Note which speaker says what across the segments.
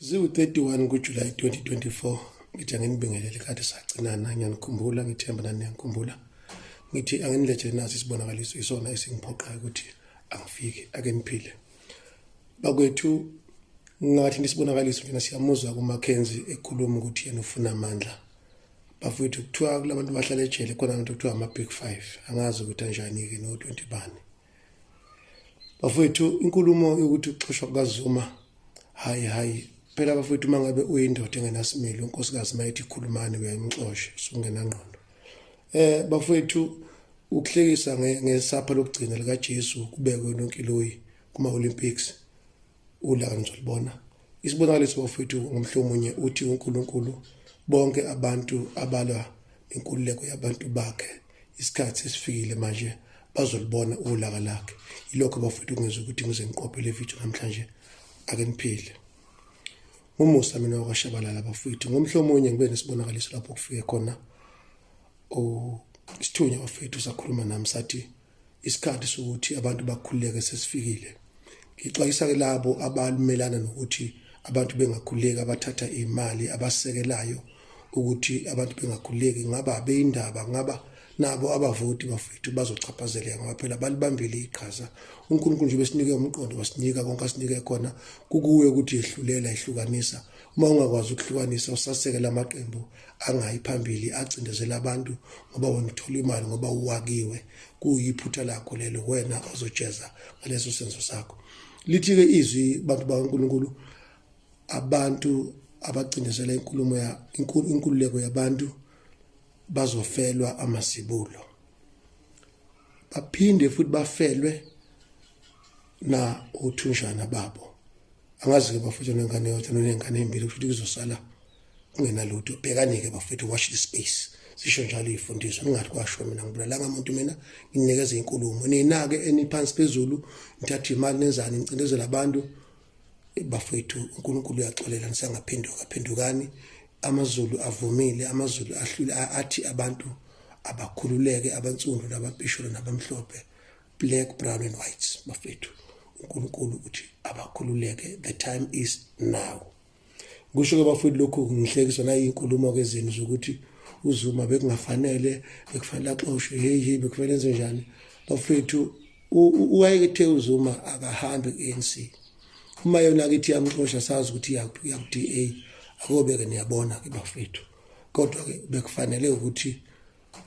Speaker 1: Ziwu-31 kuJulayi 2024 ngithi anginibingelele kade sagcinana ngiyanikhumbula ngithemba nani niyanikhumbula ngithi anginilethele naso isibonakaliso isona esingiphoqayo ukuthi angifike ake niphile bakwethu ngathi nisibonakaliso njena siyamuzwa kuMackenzie ekhuluma ukuthi yena ufuna amandla bafowethu kuthiwa kulabantu bahlala ejele khona into kuthiwa ama-Big 5 angazi ukuthi kanjani-ke no-20 bani bafowethu inkulumo yokuthi ukuxoshwa kukaZuma hayi phela bafowethu mangabe uyindoda engenasimilo unkosikazi mayithi ikhulumane uyayimxosha usungenangqondo bafowethu ukuhlekisa ngesapha lokugcina lika Jesu kubekwe nonkiloyi kuma Olympics ulaka nizolibona isibonakaliso bafowethu ngomhlomunye uthi uNkulunkulu bonke abantu abalwa inkululeko yabantu bakhe isikhathi sesifikile manje bazolibona ulaka lakhe ilokho bafowethu kungeza ukuthi ngize ngiqophe le video namhlanje ake niphile umusa mina wakashabalala bafowethu ngomhlomunye ngibe nesibonakaliso lapho kufike khona isithunya bafowethu sakhuluma nami sathi isikhathi sokuthi abantu bakhululeke sesifikile ngixwayisa ke labo abalumelana nokuthi abantu bengakhululeka abathatha imali abasekelayo ukuthi abantu bengakhululeki ngaba abeyindaba ngaba nabo abavoti bafowethu bazochaphazeleka ngoba phela balibambile iqhaza uNkulunkulu nje besinike umqondo wasinika konke asinike khona kukuwe ukuthi ehlulela ehlukanisa uma ungakwazi ukuhlukanisa usasekela amaqembu angayi phambili acindezela abantu ngoba wena uthola imali ngoba uwakiwe kuyiphutha lakho lelo wena ozojeza ngaleso senzo sakho lithi ke izwi bantu baNkulunkulu abantu abacindezela inkululeko yabantu bazofelwa amasibulo baphinde futhi bafelwe na uthunjana babo angazi ke bafuthu nengane yodwa nengane embili futhi kuzosala kungenalutho bhekanike bafuthu watch the space sisho njalo ifundiswa ningathi kwasho mina ngibulalanga umuntu mina nginikeza inkulumo ninake eniphansi phezulu nithatha imali nenzani nicindezela abantu bafuthu uNkulunkulu uyaxolela nisangaphendukani amazulu avumile amazulu ahlule athi abantu abakhululeke abansundu nababhisholo nabamhlophe black brown and white bafethu uNkulunkulu uthi abakhululeke the time is now kusho ke bafethu lokho ngihlekiswa na inkulumo kezenu zokuthi uZuma bekungafanele bekufanele axoshwe hey bekufanele enze njani bafethu uwayekethe uZuma akahambe ku-ANC uma yona kithi yamxosha sazi ukuthi yaku-DA akobeke niyabona ke bafethu kodwa ke bekufanele ukuthi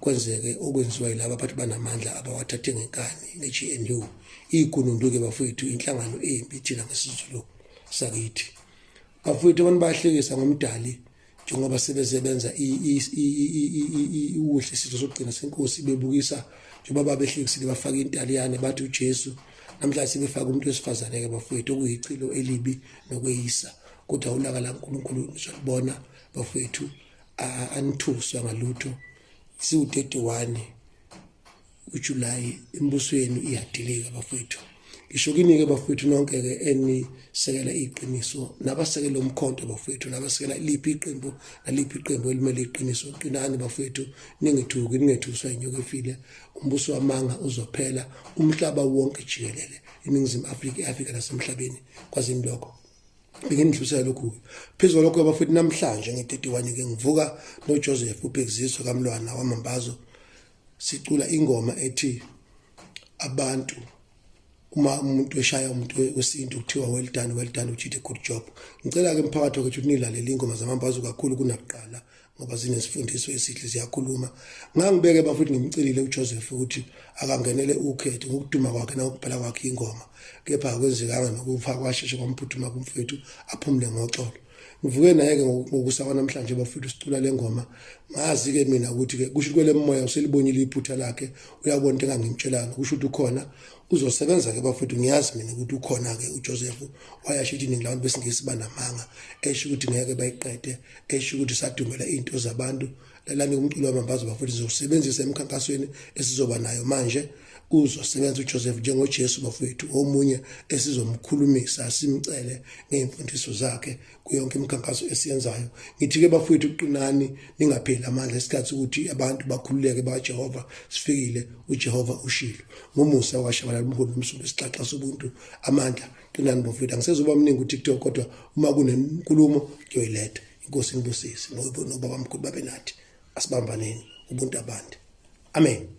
Speaker 1: kwenzeke okwenziwa yilabo abantu banamandla abawathathe ngenkani ngeGNU igunundu ke bafethu inhlangano embi thina ngesizulu sakithi bafethu abantu bahlekisa ngomdali njengoba sebesebenza uhle isizwe sokugcina senkosi bebukisa njengoba babehlekisile bafaka intaliyane bathi uJesu namhlanje sebefaka umuntu wesifazane ke bafethu okuyicilo elibi nokweyisa kodwa ulaka laNkulunkulu nizolibona bafethu anithuswa ngalutho siwu-31 kuJulayi imbusweni iyadilika bafethu ngisho kini-ke bafethu nonke-ke enisekela iqiniso nabasekela umkhonto bafethu nabasekela liphi iqembu naliphi iqembu elimele iqiniso qinani bafethu ningethuki ningethuswa inyoka efile umbuso wamanga uzophela umhlaba wonke jikelele iningizimu Afrika iAfrika nasemhlabeni kwazini lokho ngingidlulisela lokhu phezulu lokho bafethu namhlanje nge31 ke ngivuka noJoseph uBhekiziswa kaMlwana wamambazo sicula ingoma ethi abantu uma umuntu eshaya umuntu wesintu kuthiwa well done you did a good job ngicela ke mphakathi ukuthi nilalele ingoma zamambazo kakhulu kunakuqala ngoba zinesifundiso esihle ziyakhuluma ngangibeke bafethu ngimcelile uJoseph ukuthi akangenele ukhetho ngokuduma kwakhe nokubhala kwakhe ingoma kepha akwenzekanga nokufa kwasheshe kwamphuthuma kumfethu aphumule ngoxolo ngivuke naye ke ngokusakwa namhlanje bafethu sicula lengoma ngazi ke mina ukuthi ke kusho kwele moya uselibonile iphutha lakhe uyabona into engangimtshelanga kusho ukuthi ukhona uzosebenza ke bafethu ngiyazi mina ukuthi ukhona ke uJoseph wayasho ukuthi ningilabantu besingisi banamanga esho ukuthi ngeke bayiqede esho ukuthi sadumela into zabantu lalani umculo wamambazo bafethu uzosebenzisa emkhankasweni esizoba nayo manje uzosebenza uJoseph njengoJesu bafowethu omunye esizomkhulumisa simcele ngeimfundiso zakhe kuyonke imikhankaso esiyenzayo. Ngithi-ke bafowethu qinani ningapheli amandla isikhathi ukuthi abantu bakhululeke baJehova sifikile uJehova ushilo. Ngomusa washabalala umholi nomsuku isixaxa sobuntu amandla qinani bafowethu. Angisezoba mningi uTikTok kodwa uma kunenkulumo ngiyoyiletha. Inkosi inibusise ngoba bamkhulu babe nathi asibambaneni ubuntu abande. Amen.